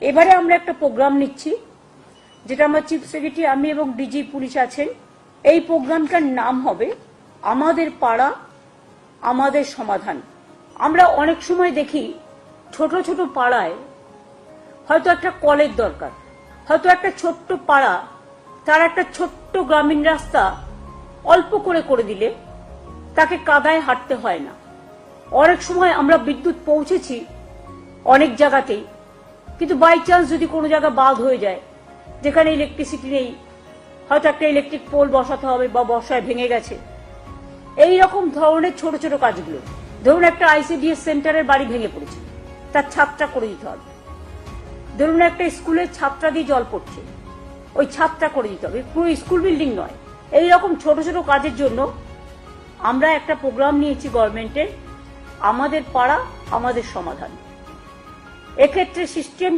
এবারে আমরা একটা প্রোগ্রাম নিচ্ছি, যেটা আমার চিফ সেক্রেটারি, আমি এবং ডিজি পুলিশ আছেন। এই প্রোগ্রামটার নাম হবে আমাদের পাড়া আমাদের সমাধান। আমরা অনেক সময় দেখি ছোট ছোট পাড়ায় হয়তো একটা কলের দরকার, হয়তো একটা ছোট্ট পাড়া, তার একটা ছোট্ট গ্রামীণ রাস্তা অল্প করে দিলে তাকে কাদায় হাঁটতে হয় না। অনেক সময় আমরা বিদ্যুৎ পৌঁছেছি অনেক জায়গাতেই, কিন্তু বাই চান্স যদি কোনো জায়গা বাদ হয়ে যায়, যেখানে ইলেকট্রিসিটি নেই, হয়তো একটা ইলেকট্রিক পোল বসাতে হবে বা বর্ষায় ভেঙে গেছে, এই রকম ধরনের ছোট ছোট কাজগুলো, ধরুন একটা আইসিডিএস সেন্টারের বাড়ি ভেঙে পড়েছে, তার ছাদটা করে দিতে হবে। ধরুন একটা স্কুলের ছাদটা দিয়ে জল পড়ছে, ওই ছাদটা করে দিতে হবে, পুরো স্কুল বিল্ডিং নয়। এই রকম ছোট ছোট কাজের জন্য আমরা একটা প্রোগ্রাম নিয়েছি গভর্নমেন্টের, আমাদের পাড়া আমাদের সমাধান। এক্ষেত্রে সিস্টেম